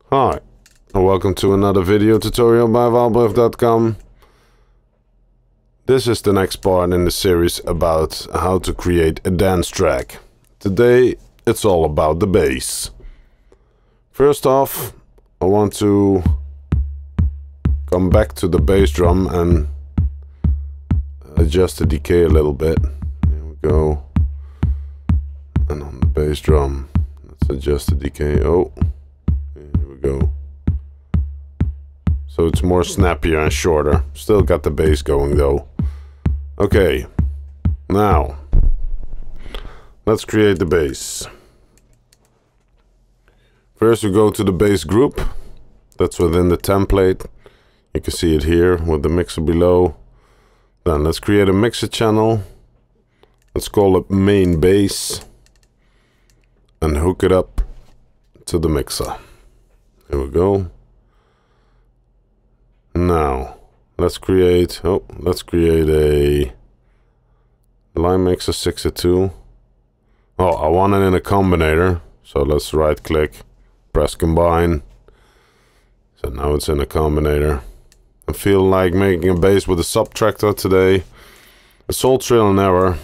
Hi, and welcome to another video tutorial by valblef.com. This is the next part in the series about how to create a dance track. Today it's all about the bass. First off, I want to come back to the bass drum and adjust the decay a little bit. Here we go. And on the bass drum, let's adjust the decay. Oh, here we go. So it's more snappier and shorter. Still got the bass going though. Okay, now let's create the bass. First we go to the bass group. That's within the template. You can see it here with the mixer below. Then let's create a mixer channel. Let's call it main bass and hook it up to the mixer. Here we go. Now let's create a line mixer 602. Oh, I want it in a combinator, so let's right click, press combine. So now it's in a combinator. I feel like making a bass with a subtractor today. It's all trial and error.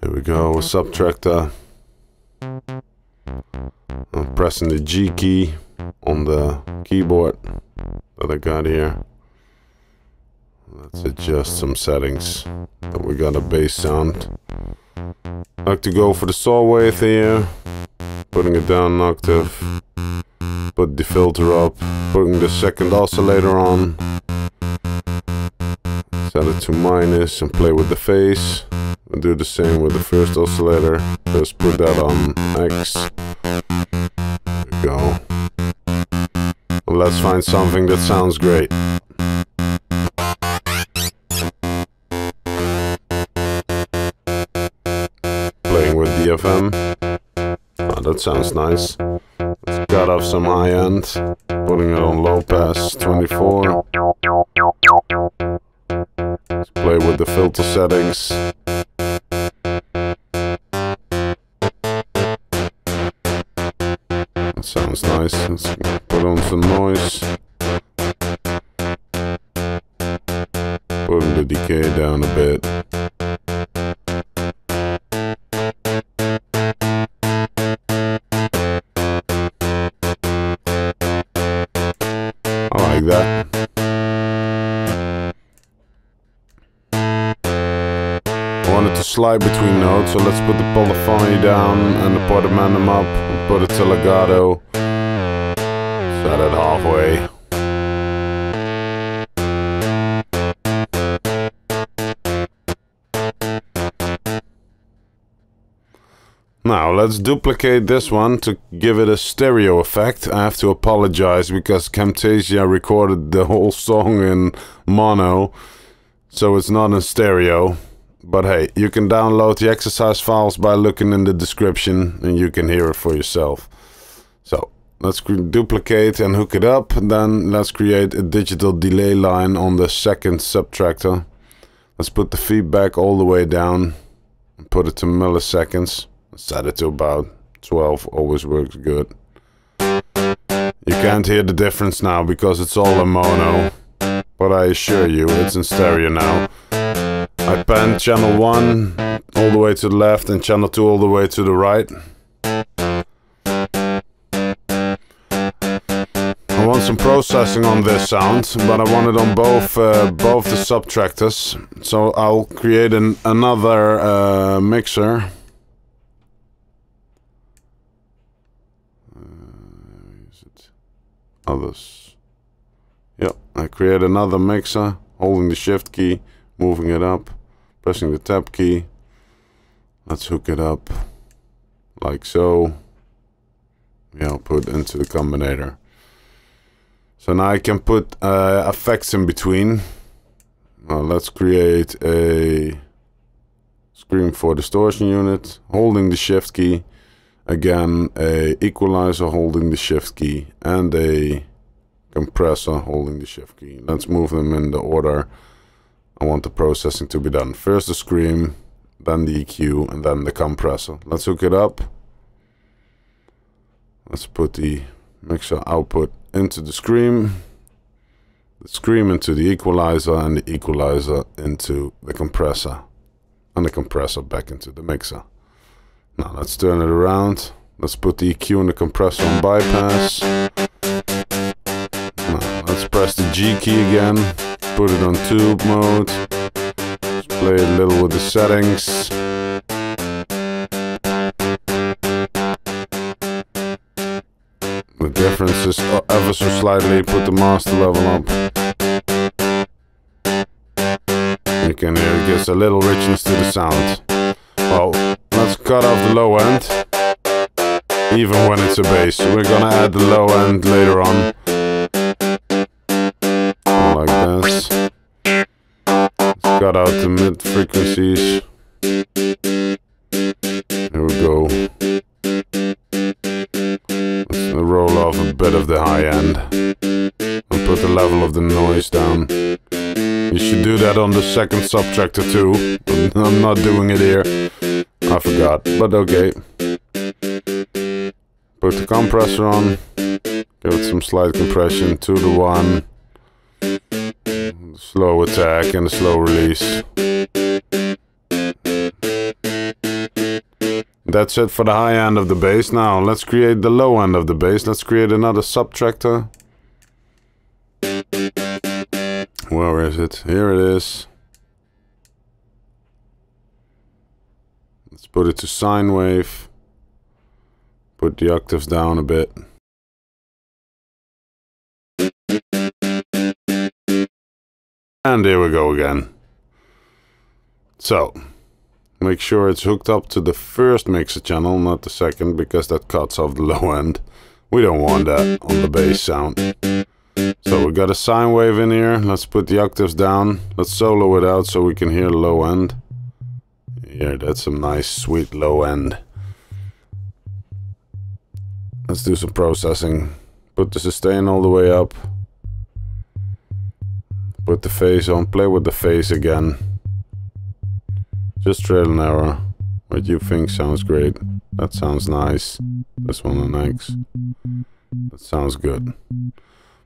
Here we go, a subtractor. I'm pressing the G key on the keyboard that I got here. Let's adjust some settings that we got a bass sound. I like to go for the saw wave here, putting it down an octave, put the filter up, putting the second oscillator on, set it to minus and play with the phase. I'll do the same with the first oscillator, just put that on X. There we go. Well, let's find something that sounds great. Playing with DFM. Oh, that sounds nice. Let's cut off some high end, putting it on low pass 24. Let's play with the filter settings. That sounds nice. Let's put on some noise. Putting the decay down a bit. I like that. I want it to slide between notes, so let's put the polyphony down and the portamento up. We'll put it to legato. Set it halfway. Now let's duplicate this one to give it a stereo effect. I have to apologize because Camtasia recorded the whole song in mono, so it's not in stereo. But hey, you can download the exercise files by looking in the description and you can hear it for yourself. So let's duplicate and hook it up. Then let's create a digital delay line on the second subtractor. Let's put the feedback all the way down and put it to milliseconds. Set it to about 12, always works good. You can't hear the difference now because it's all in mono, but I assure you it's in stereo now. I pan channel 1 all the way to the left and channel 2 all the way to the right. I want some processing on this sound, but I want it on both the subtractors. So I'll create another mixer. Others. Yep, I create another mixer, holding the shift key, moving it up, pressing the tab key. Let's hook it up like so. Yeah, I'll put into the combinator. So now I can put effects in between. Let's create a screen for distortion unit, holding the shift key. Again, a equalizer holding the shift key and a compressor holding the shift key. Let's move them in the order I want the processing to be done. First the scream, then the EQ, and then the compressor. Let's hook it up. Let's put the mixer output into the scream into the equalizer, and the equalizer into the compressor, and the compressor back into the mixer. Now let's turn it around. Let's put the EQ and the compressor on bypass. Now let's press the G key again, put it on tube mode. Let's play a little with the settings. The difference is ever so slightly. Put the master level up. You can hear it gives a little richness to the sound. Well, let's cut off the low end. Even when it's a bass, we're gonna add the low end later on. Like this. Let's cut out the mid frequencies. Here we go. Let's roll off a bit of the high end and put the level of the noise down. You should do that on the second subtractor too. I'm not doing it here. I forgot, but okay. Put the compressor on. Give it some slight compression, 2 to 1. Slow attack and a slow release. That's it for the high end of the bass. Now let's create the low end of the bass. Let's create another subtractor. Where is it? Here it is. Let's put it to sine wave. Put the octaves down a bit. And here we go again. So, make sure it's hooked up to the first mixer channel, not the second, because that cuts off the low end. We don't want that on the bass sound. So we got a sine wave in here. Let's put the octaves down. Let's solo it out so we can hear the low end. Yeah, that's a nice sweet low end. Let's do some processing. Put the sustain all the way up. Put the phase on. Play with the phase again. Just trial and error. What you think sounds great. That sounds nice. This one on X. That sounds good.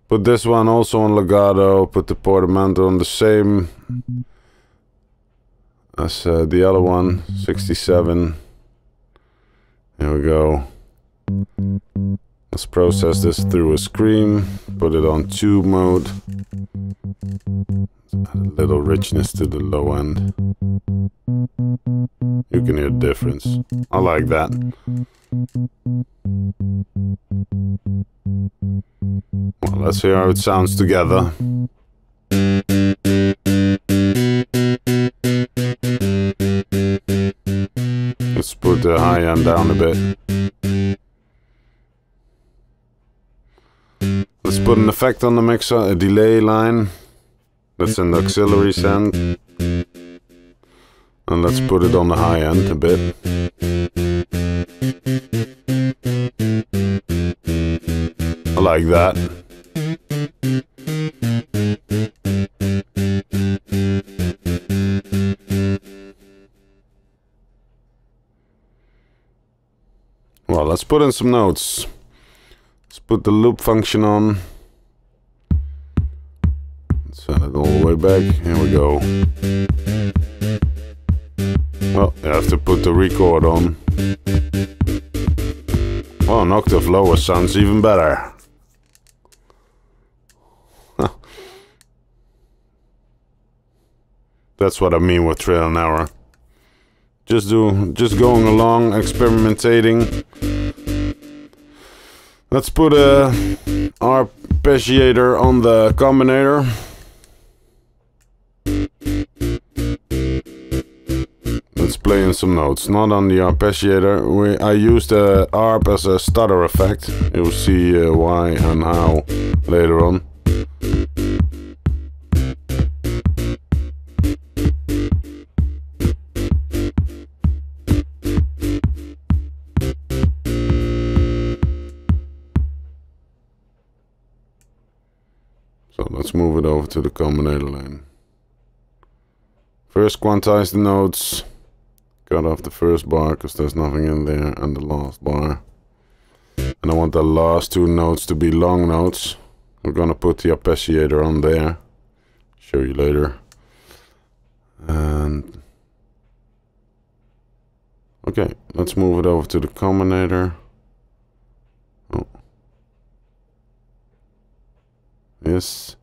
Put this one also on legato. Put the portamento on the same as the other one. 67. Here we go. Let's process this through a scream. Put it on tube mode. Add a little richness to the low end. You can hear the difference. I like that. Well, let's hear how it sounds together. Let's put the high end down a bit. Let's put an effect on the mixer, a delay line. That's in the auxiliary send. And let's put it on the high end a bit. I like that. Well, let's put in some notes. Let's put the loop function on. Set it all the way back. Here we go. Well, you have to put the record on. Oh, an octave lower sounds even better. That's what I mean with trial and error. Just going along, experimenting. Let's put a arpeggiator on the combinator. Let's play in some notes, not on the arpeggiator. I used the arp as a stutter effect. You'll see why and how later on. So let's move it over to the combinator line. First quantize the notes. Cut off the first bar because there's nothing in there, and the last bar. And I want the last two notes to be long notes. We're gonna put the arpeggiator on there. Show you later. And okay, let's move it over to the combinator. Oh. Yes.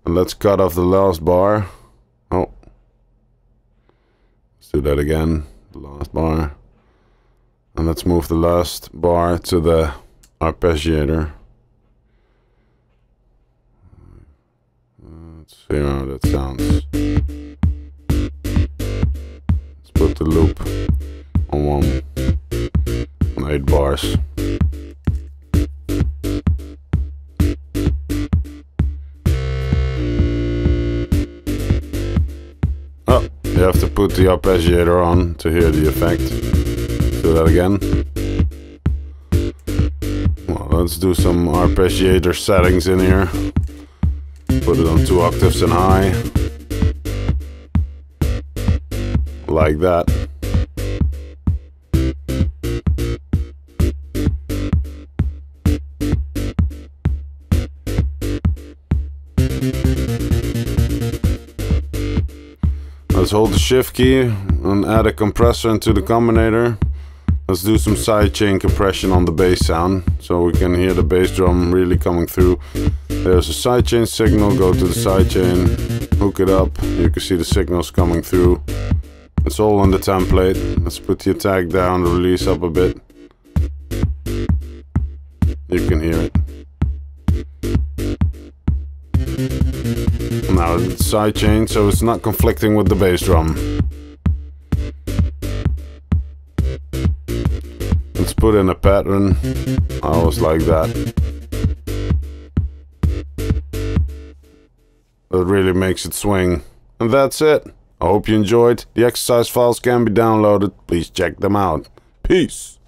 And let's cut off the last bar. Oh. Let's do that again. The last bar. And let's move the last bar to the arpeggiator. Let's see how that sounds. Let's put the loop on 8 bars. Oh, you have to put the arpeggiator on to hear the effect. Do that again. Well, let's do some arpeggiator settings in here. Put it on 2 octaves and high. Like that. Let's hold the shift key and add a compressor into the combinator. Let's do some sidechain compression on the bass sound so we can hear the bass drum really coming through. There's a sidechain signal, go to the sidechain, hook it up, you can see the signals coming through. It's all on the template. Let's put the attack down, the release up a bit. You can hear it. Now it's sidechain, so it's not conflicting with the bass drum. Let's put in a pattern. I always like that. That really makes it swing. And that's it. I hope you enjoyed. The exercise files can be downloaded. Please check them out. Peace.